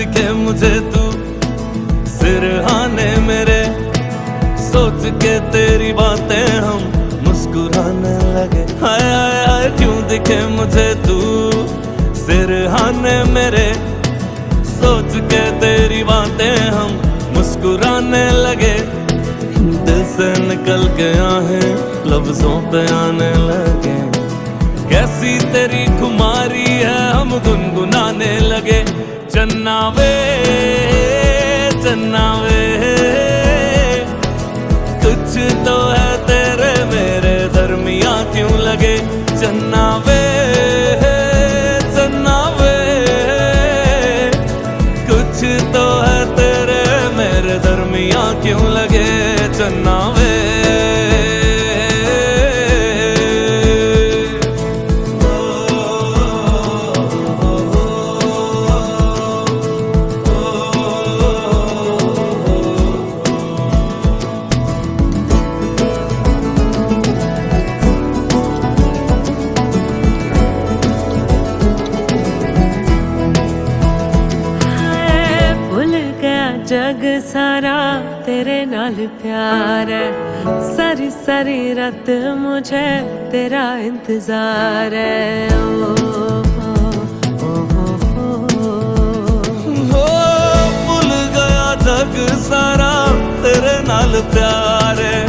दिखे मुझे तू सिरहाने मेरे, सोच के तेरी बातें हम मुस्कुराने लगे। हाय हाय हाय क्यों दिखे मुझे तू सिरहाने मेरे, सोच के तेरी बातें हम मुस्कुराने लगे। दिल से निकल के आहें लफ्जों पे आने लगे। कैसी तेरी खुमारी है हम गुनगुनाने लगे। चन्ना वे चन्ना वे, कुछ तो है तेरे मेरे दरमियां क्यों लगे। चन्ना वे चन्ना वे, कुछ तो है तेरे मेरे दरमियां क्यों लगे। चन्ना वे जग सारा तेरे नाल प्यार है। सारी सारी रात मुझे तेरा इंतजार है। भूल गया जग सारा तेरे नाल प्यार है।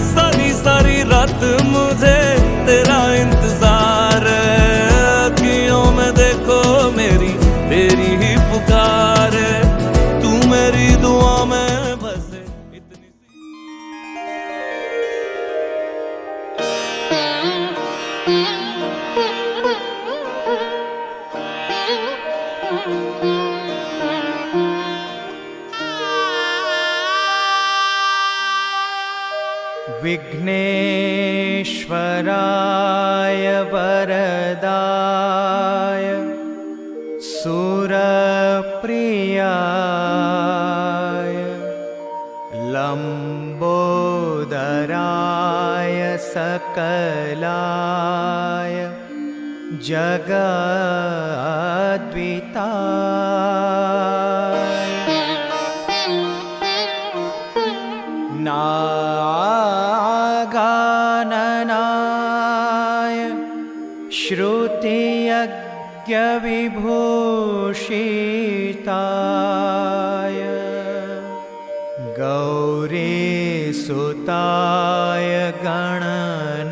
सारी सारी रात मुझे तेरा इंतजार है। अखियों में देखो मेरी तेरी ही पुकार है। मेरी दुआ में बस इतनी विघ्नेश्वराय वरदाय सुरप्रियाय लंबोदराय सकलाय जगद्विताय नागाननाय श्रुतियज्ञविभूषिताय गौरीसुताय गणनाथ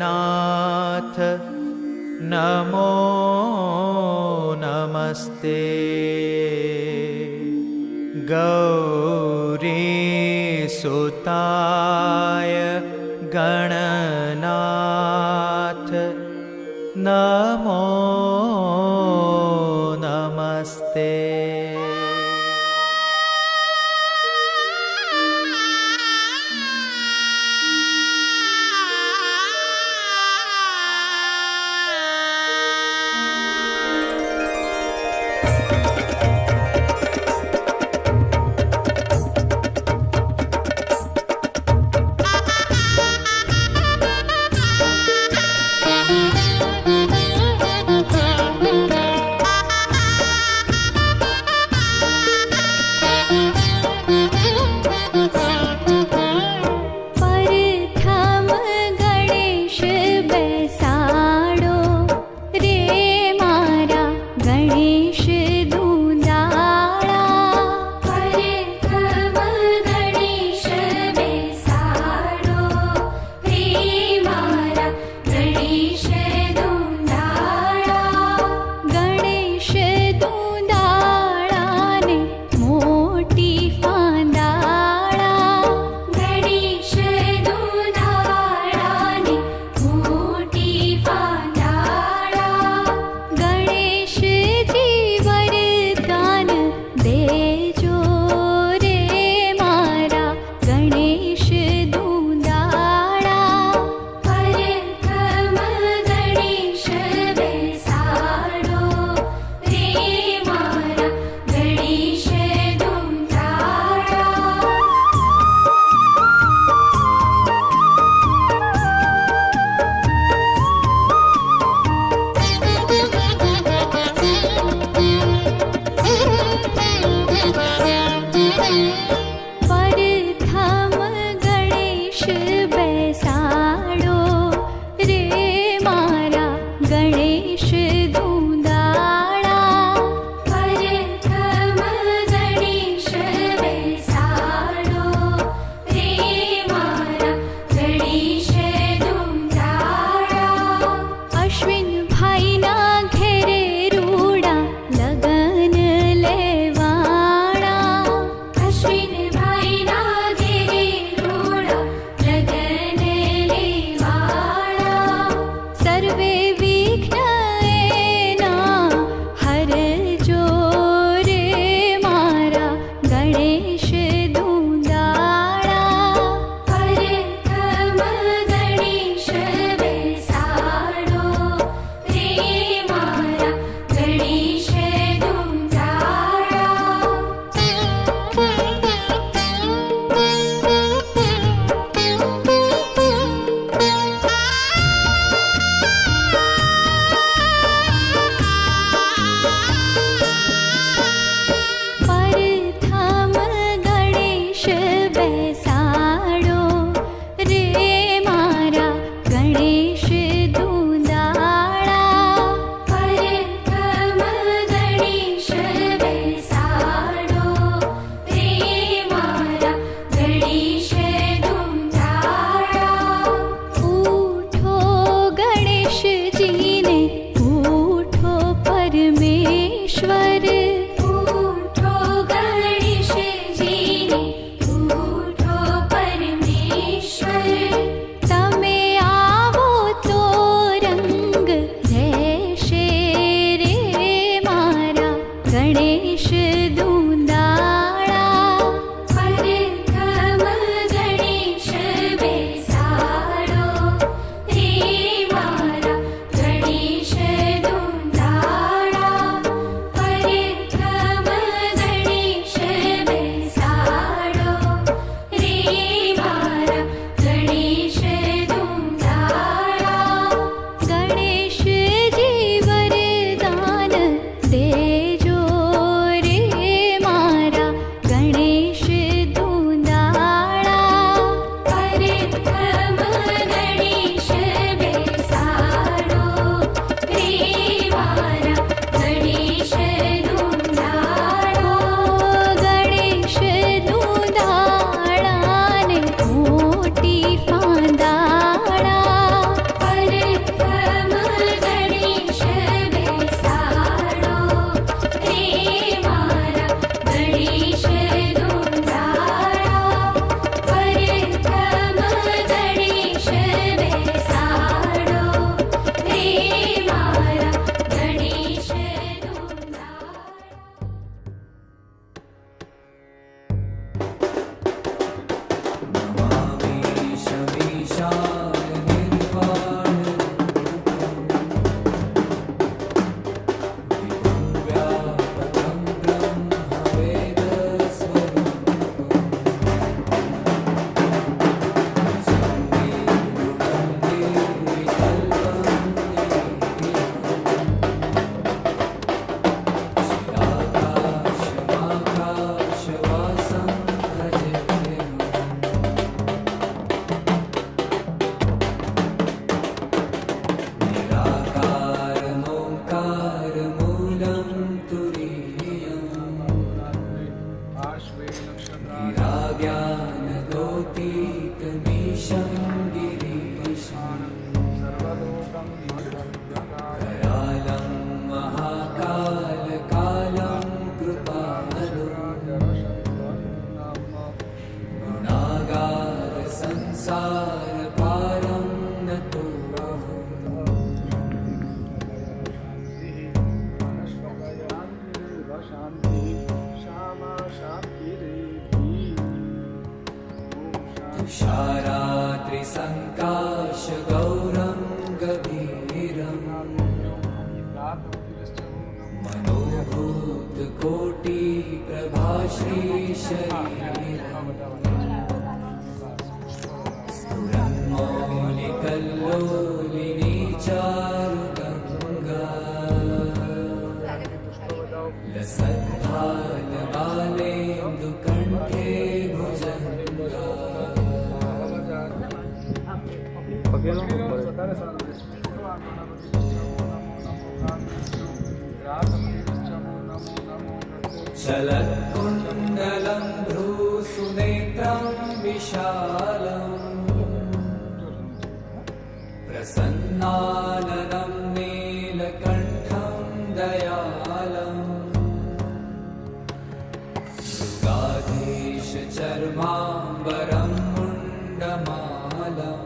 नमो नमस्ते। गौरीसुताय गणनाथ नमो नमस्ते। गणेश दूंदाड़ा परथम गणेश बेसाड़ो रे मारा गणेश दूंदाड़ा परथम गणेश बेसाड़ो रे मारा गणेश दूंदाड़ा गणेश जी वरदान देजो रे मारा गणेश दूंदाड़ा परथम गणेश बेसाड़ो रे मारा गणेश दूंदाड़ो गणेश दूंदाड़ा ने मोटी फांदाड़ा परथम गणेश बेसाड़ो रे मारा गणेश दूंदाड़ा परथम गणेश बेसाड़ो रे मारा गणेश दूंदाड़ा तुषारात्रिसङ्काशगौरं गभीरं मनोभूतकोटिप्रभाश्रीशरीरं स्फुरन्मौलिकल्लोलिनी चारुगङ्गा लसद्भालबालेन्दुकण्ठे भुजङ्गा चलत्कुण्डलं भ्रूसुनेत्रं विशालम् प्रसन्नाननं नीलकण्ठं दयालम् मृगाधीशचर्माम्बरं मुण्डमालम्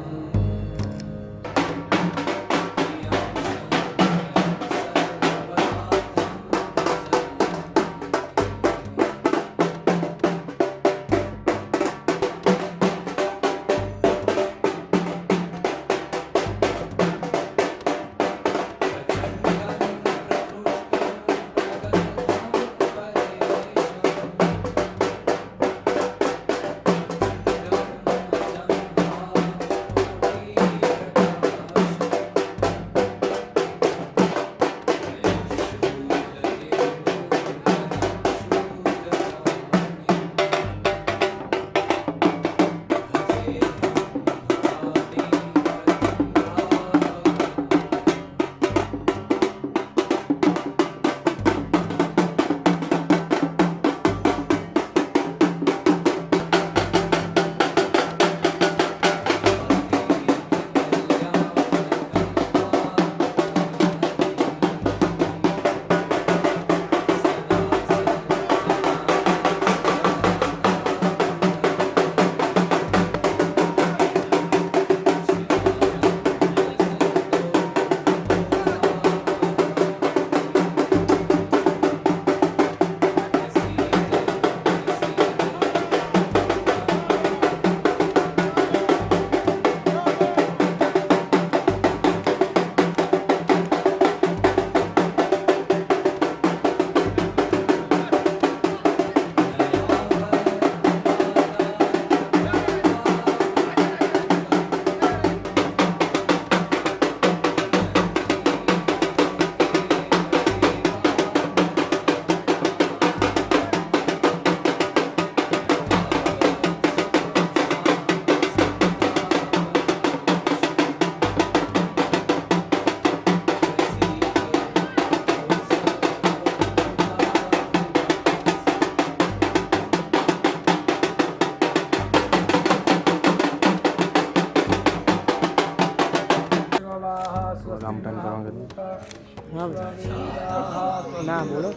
ના બોલો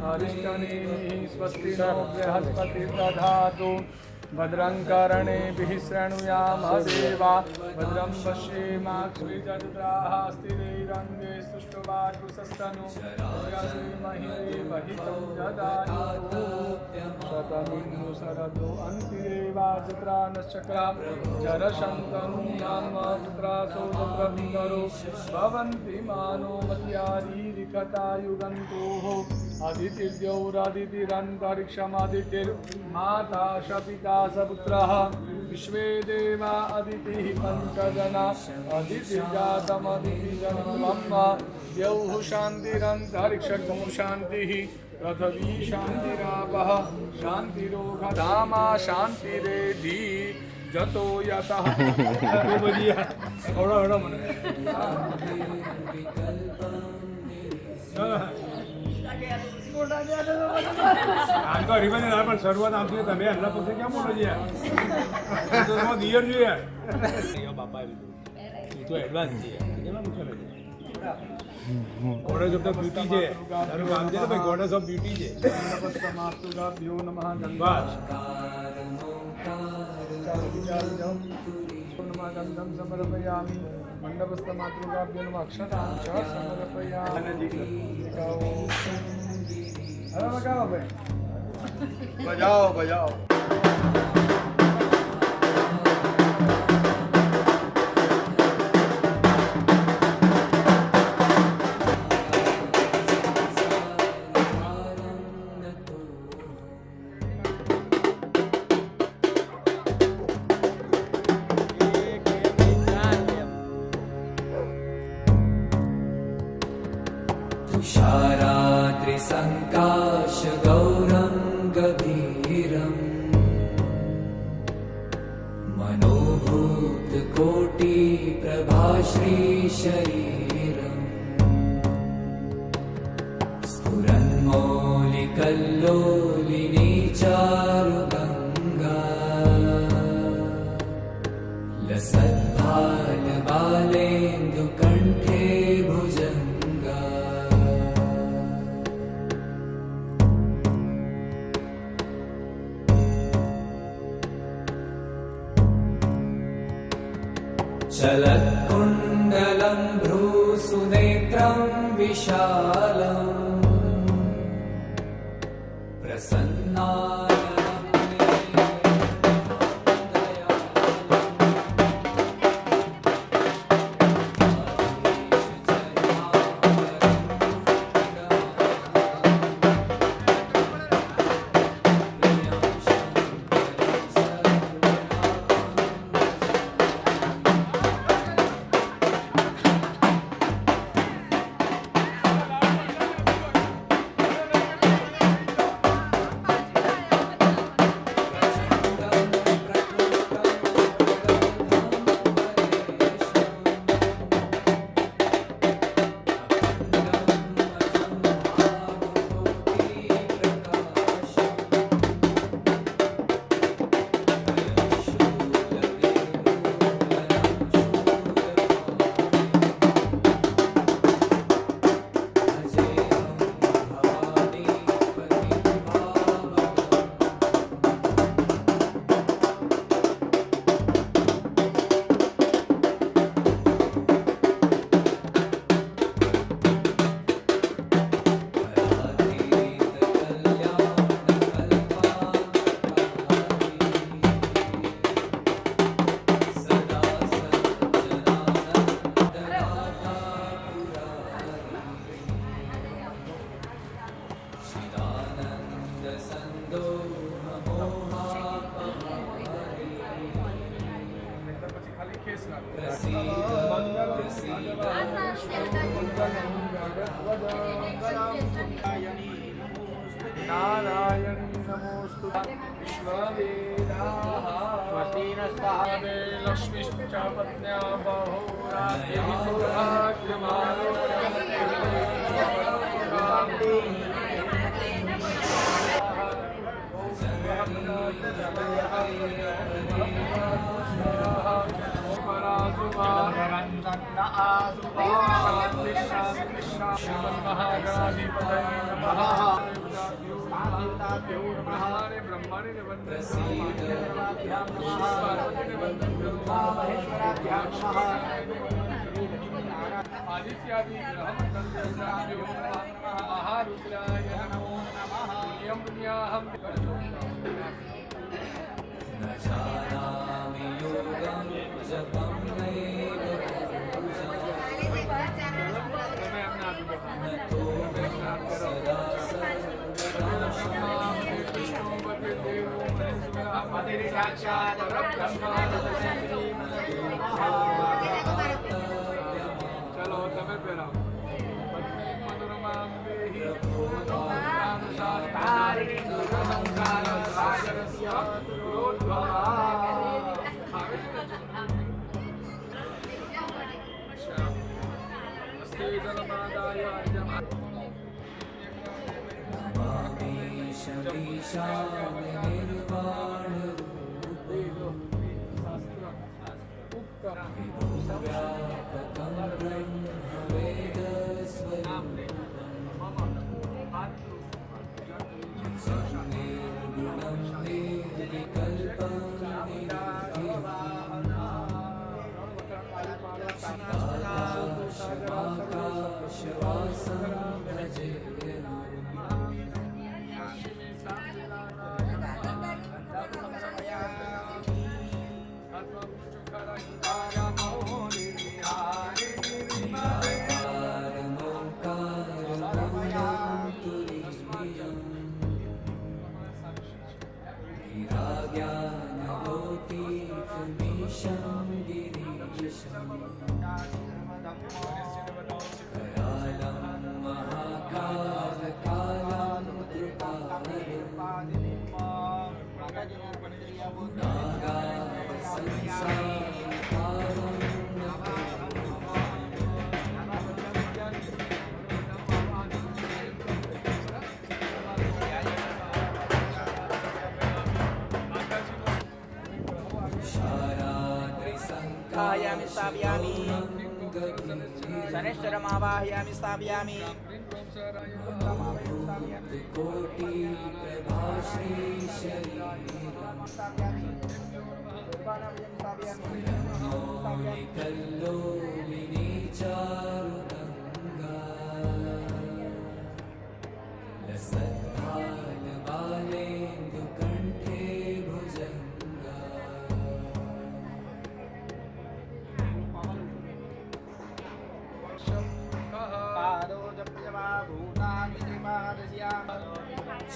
હરિષ્ટનેમિ સ્વસ્તિ નો બૃહસ્પતિ દધાતુ ભદ્રં કર્ણેભિઃ શૃણુયામ દેવા ભદ્રં પશ્યેમાક્ષિજત્રાઃ સ્થિરૈરङ्गे સુષ્ઠુવાગુસસ્તનુ મહિદેવહિतं દદાતુ શતમિન્નુ શરદો અંતિરેવાજત્રા નશ્ચક્રા જરશંતનુ નામ પુત્રાસો તત્રવિકરો ભવન્તિ માનો મત્યારીરિકતા યુગંતોઃ અદિતિર્માતા શપિતા સપુત્રઃ વિશ્વે દેવા અદિતિઃ પંચजना અદિતિર્જાતમદિતિજન્મમ દ્યૌઃ શાન્તિરંતરિક્ષગો શાન્તિઃ પૃથ્વી શાન્તિરાપઃ શાન્તિરોગધામા શાન્તિરેધિ જતો યતઃ આમ તો હરિભાઈ ના પણ શરૂઆત આમ છે તમે હલ્લા પછી ક્યાં બોલો છે યાર દિયર છે યાર બાપા એ તો એડવાન્સ છે કેટલા મુશ્કેલ છે ગોડેસ ઓફ ધ બ્યુટી છે તારું કામ છે ને ભાઈ ગોડેસ ઓફ બ્યુટી છે નમસ્તમાસ્તુભ્યો નમઃ બસ ગંધમ સમર્પયામિ મંડપસ્થમાતૃકાભ્યો નમઃ અક્ષતાં ચ સમર્પયામિ હવે બગાવો ભાઈ બજાવો બજાવો तुषाराद्रिसङ्काशगौरं गभीरम् मनोभूतकोटिप्रभाश्रीशरीरम् स्फुरन्मौलिकल्लोलिनी चारुगङ्गा लसद्भालबालेन्दुकण्ठे भुजङ्गा चलत्कुण्डलं भ्रूसुनेत्रं विशालम् नारायणी नमोस्तु विश्ववेदाः स्वस्तिनस्तावे लक्ष्मीश्च पत्न्या बहुरात्रिः सौभाग्यमानो शांति देवाभ्यो नमः रे ब्रह्मणे ने वंदन करो पार्वती ने वंदन करो महेश्वराभ्यां नमः आदित्यादि ग्रह मंडल देवताभ्यो नमः महारुद्राय नमो नमः यं पुण्याहं न जानामि योगं जपं नैव न तोऽहं सदा चलो તમે પહેરાવો नमामि शमीशामि निर्वाणरूपं विभुव्यापकं ब्रह्मवेदस्वरूपं निजं निर्गुणं निर्विकल्पं निराकाशवासं भजे गिराज्ञानगोतीतमीशं गिरीशं कयालं महाकालकालं आह्यामि स्थापयामि शनैश्चरमावाहयामि स्थापयामि कल्लोलिनी चारुगङ्गा लसत्कालबालेन्दुकण्ठे भुजङ्गा पादो जप्यवा भूतानि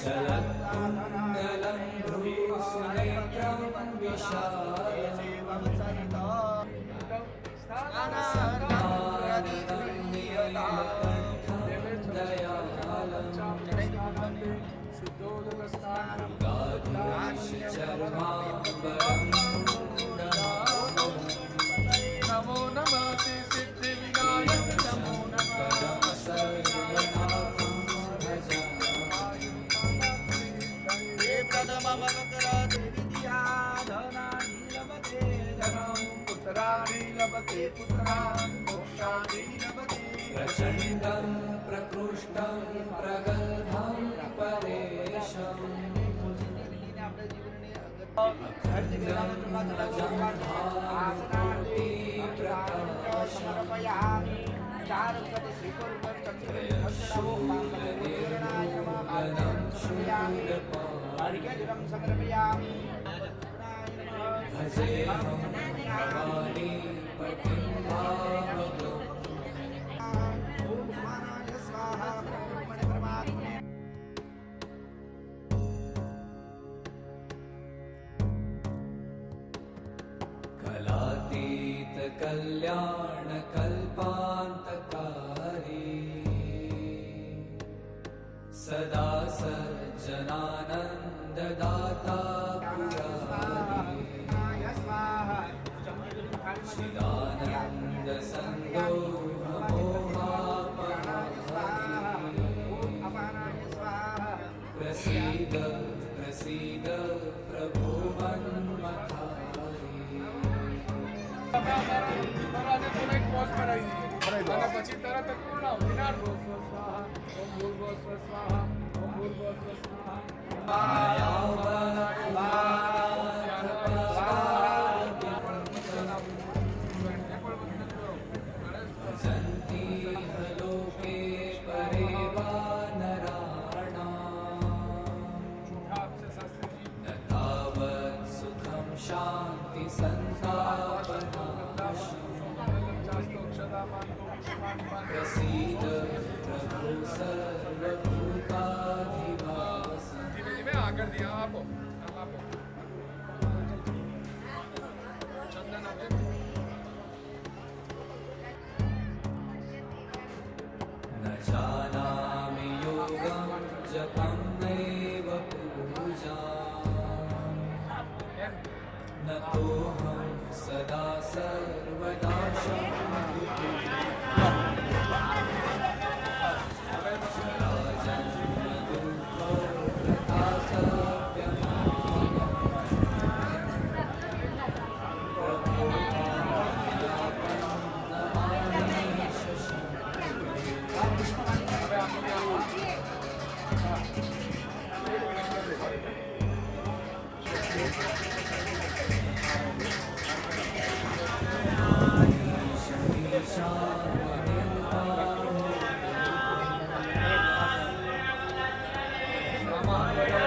चलत्कुण्डलं भ्रूसुनेत्रं विशालम् नमो नमः सिद्धि विनायक नमो पुत्राणि लभते पुत्रान् मोक्षाणि लभते प्रचण्डं प्रकृष्टं प्रगल्भं परेशम् अखण्डं समर्पयामि चारुपति त्रयशूलनिर्मूलनं शूलपाणिं समर्पयामि भजेऽहं भवानी पतिं भावगम् स्वाहा परमात्मने कलातीत कल्याण कल्पान्तकारी सदा सज्जनानन्ददाता पुरारी चिदानन्द सन्दोहमोहापहारी प्रसीद प्रसीद प्रभो मन्मथारी અને તું એક પોઝ કરાવી દીધી અને પછી તરત જ પૂર્ણ વિનાશ ભૂર્ભુવઃ સ્વાહા ઓમ ભૂર્ભુવઃ સ્વાહા ઓમ ભૂર્ભુવઃ સ્વાહા सन्ति लोके परे वा नराणाम् न तावत् सुखं शान्ति प्रसीद प्रभु सर्वभूताधिवास આગળ દી આપો આપો ચંદન આપે न जानामि योगं जपं नैव पूजा न तोऽहं सदा सर्वदा Come on.